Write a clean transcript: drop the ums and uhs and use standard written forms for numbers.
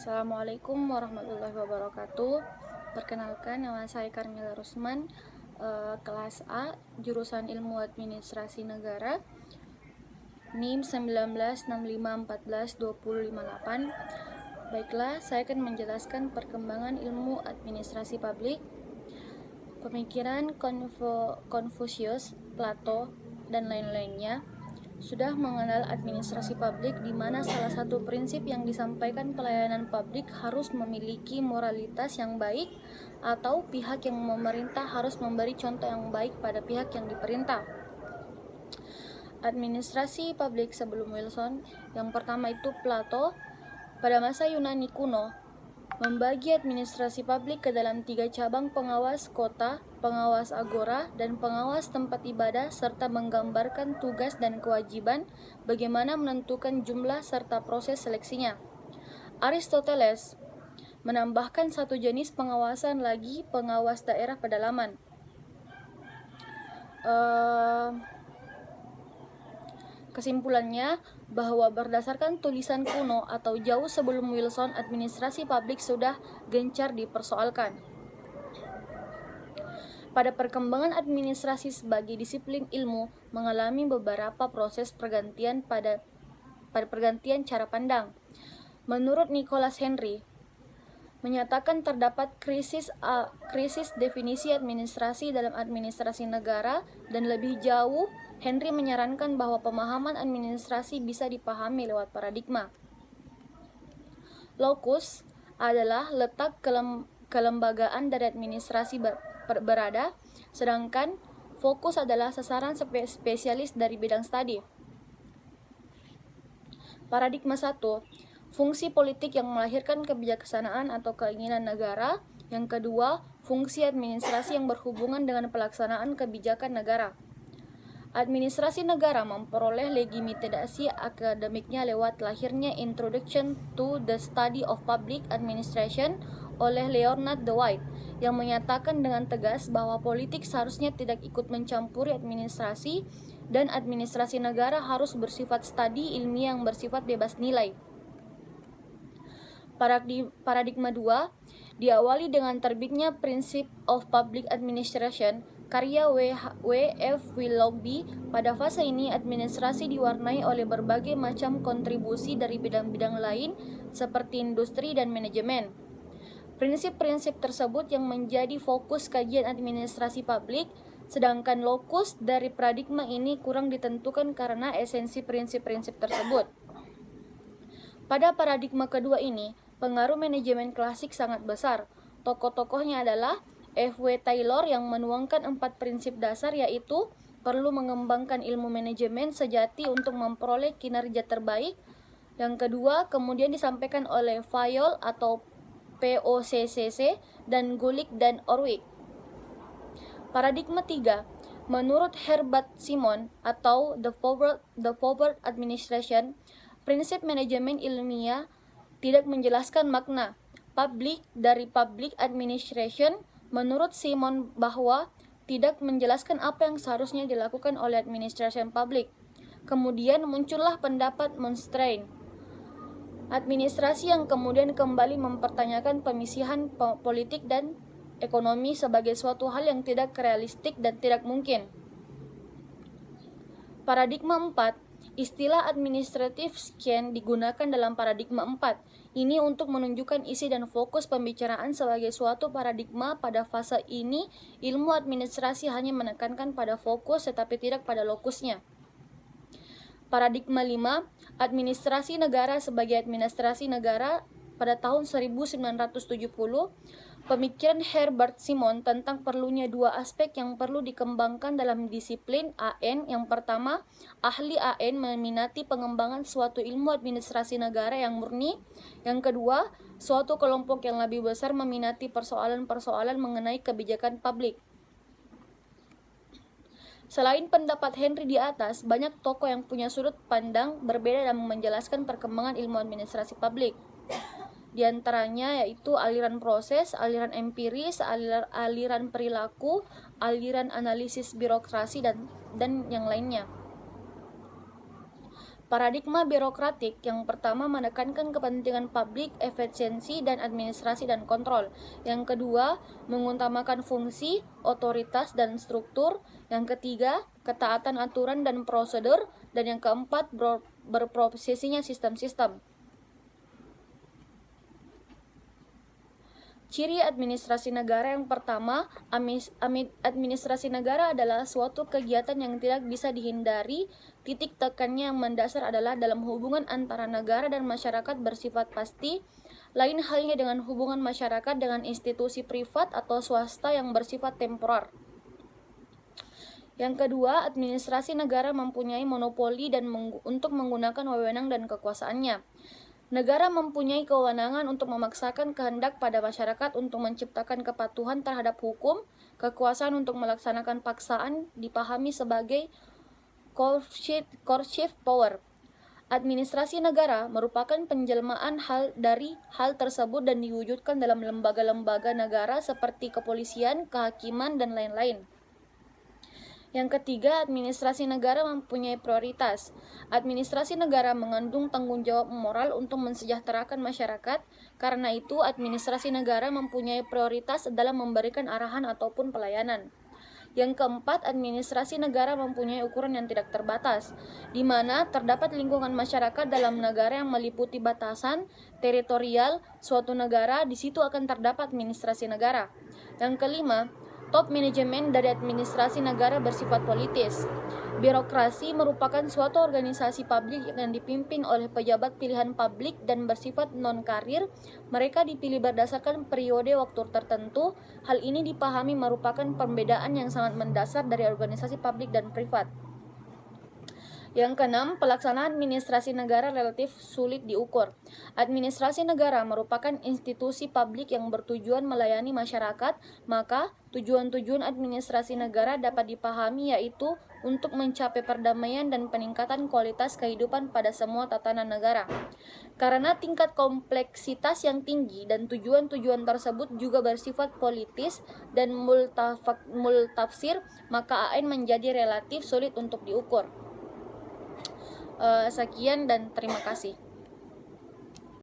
Assalamualaikum warahmatullahi wabarakatuh. Perkenalkan, nama saya Karmila Rusman, kelas A, jurusan Ilmu Administrasi Negara, NIM 1965142058. Baiklah, saya akan menjelaskan perkembangan ilmu administrasi publik. Pemikiran Konfusius, Plato, dan lain-lainnya sudah mengenal administrasi publik, di mana salah satu prinsip yang disampaikan pelayanan publik harus memiliki moralitas yang baik, atau pihak yang memerintah harus memberi contoh yang baik pada pihak yang diperintah. Administrasi publik sebelum Wilson, yang pertama itu Plato, pada masa Yunani kuno, membagi administrasi publik ke dalam 3 cabang: pengawas kota, pengawas agora, dan pengawas tempat ibadah, serta menggambarkan tugas dan kewajiban, bagaimana menentukan jumlah serta proses seleksinya. Aristoteles menambahkan satu jenis pengawasan lagi, pengawas daerah pedalaman. Kesimpulannya, bahwa berdasarkan tulisan kuno atau jauh sebelum Wilson, administrasi publik sudah gencar dipersoalkan. Pada perkembangan administrasi sebagai disiplin ilmu mengalami beberapa proses pergantian pada pergantian cara pandang. Menurut Nicholas Henry, menyatakan terdapat krisis definisi administrasi dalam administrasi negara, dan lebih jauh, Henry menyarankan bahwa pemahaman administrasi bisa dipahami lewat paradigma. Locus adalah letak kelembagaan dari administrasi berada, sedangkan fokus adalah sasaran spesialis dari bidang studi. Paradigma 1, fungsi politik yang melahirkan kebijaksanaan atau keinginan negara. Yang kedua, fungsi administrasi yang berhubungan dengan pelaksanaan kebijakan negara. Administrasi negara memperoleh legitimasi akademiknya lewat lahirnya Introduction to the Study of Public Administration oleh Leonard Dwight, yang menyatakan dengan tegas bahwa politik seharusnya tidak ikut mencampuri administrasi, dan administrasi negara harus bersifat studi ilmiah yang bersifat bebas nilai. Paradigma 2 diawali dengan terbitnya Principles of Public Administration, karya W.F. Willoughby. Pada fase ini, administrasi diwarnai oleh berbagai macam kontribusi dari bidang-bidang lain seperti industri dan manajemen. Prinsip-prinsip tersebut yang menjadi fokus kajian administrasi publik, sedangkan lokus dari paradigma ini kurang ditentukan karena esensi prinsip-prinsip tersebut. Pada paradigma kedua ini, pengaruh manajemen klasik sangat besar. Tokoh-tokohnya adalah F.W. Taylor yang menuangkan 4 prinsip dasar, yaitu perlu mengembangkan ilmu manajemen sejati untuk memperoleh kinerja terbaik. Yang kedua, kemudian disampaikan oleh Fayol atau POCCC dan Gulick dan Orwig. Paradigma 3, menurut Herbert Simon atau The Forward Administration, prinsip manajemen ilmiah tidak menjelaskan makna public dari public administration. Menurut Simon bahwa tidak menjelaskan apa yang seharusnya dilakukan oleh administration publik. Kemudian muncullah pendapat Monstrain, administrasi, yang kemudian kembali mempertanyakan pemisihan politik dan ekonomi sebagai suatu hal yang tidak realistik dan tidak mungkin. Paradigma 4, istilah administrative science digunakan dalam paradigma 4. Ini untuk menunjukkan isi dan fokus pembicaraan sebagai suatu paradigma. Pada fase ini, ilmu administrasi hanya menekankan pada fokus tetapi tidak pada lokusnya. Paradigma 5, administrasi negara sebagai administrasi negara. Pada tahun 1970, pemikiran Herbert Simon tentang perlunya 2 aspek yang perlu dikembangkan dalam disiplin AN. Yang pertama, ahli AN meminati pengembangan suatu ilmu administrasi negara yang murni. Yang kedua, suatu kelompok yang lebih besar meminati persoalan-persoalan mengenai kebijakan publik. Selain pendapat Henry di atas, banyak tokoh yang punya sudut pandang berbeda dalam menjelaskan perkembangan ilmu administrasi publik. Di antaranya yaitu aliran proses, aliran empiris, aliran perilaku, aliran analisis birokrasi, dan yang lainnya. Paradigma birokratik yang pertama menekankan kepentingan publik, efisiensi, dan administrasi dan kontrol. Yang kedua, mengutamakan fungsi, otoritas, dan struktur. Yang ketiga, ketaatan aturan dan prosedur. Dan yang keempat, berprosesinya sistem-sistem. Ciri administrasi negara yang pertama, administrasi negara adalah suatu kegiatan yang tidak bisa dihindari. Titik tekannya yang mendasar adalah dalam hubungan antara negara dan masyarakat bersifat pasti. Lain halnya dengan hubungan masyarakat dengan institusi privat atau swasta yang bersifat temporer. Yang kedua, administrasi negara mempunyai monopoli dan untuk menggunakan wewenang dan kekuasaannya. Negara mempunyai kewenangan untuk memaksakan kehendak pada masyarakat untuk menciptakan kepatuhan terhadap hukum. Kekuasaan untuk melaksanakan paksaan dipahami sebagai coercive power. Administrasi negara merupakan penjelmaan dari hal tersebut dan diwujudkan dalam lembaga-lembaga negara seperti kepolisian, kehakiman, dan lain-lain. Yang ketiga, administrasi negara mempunyai prioritas. Administrasi negara mengandung tanggung jawab moral untuk mensejahterakan masyarakat. Karena itu, administrasi negara mempunyai prioritas dalam memberikan arahan ataupun pelayanan. Yang keempat, administrasi negara mempunyai ukuran yang tidak terbatas, di mana terdapat lingkungan masyarakat dalam negara yang meliputi batasan teritorial suatu negara, di situ akan terdapat administrasi negara. Yang kelima, top manajemen dari administrasi negara bersifat politis. Birokrasi merupakan suatu organisasi publik yang dipimpin oleh pejabat pilihan publik dan bersifat non-karir. Mereka dipilih berdasarkan periode waktu tertentu. Hal ini dipahami merupakan perbedaan yang sangat mendasar dari organisasi publik dan privat. Yang keenam, pelaksanaan administrasi negara relatif sulit diukur. Administrasi negara merupakan institusi publik yang bertujuan melayani masyarakat, maka tujuan-tujuan administrasi negara dapat dipahami yaitu untuk mencapai perdamaian dan peningkatan kualitas kehidupan pada semua tatanan negara. Karena tingkat kompleksitas yang tinggi dan tujuan-tujuan tersebut juga bersifat politis dan multafsir, maka AN menjadi relatif sulit untuk diukur. Sekian dan terima kasih.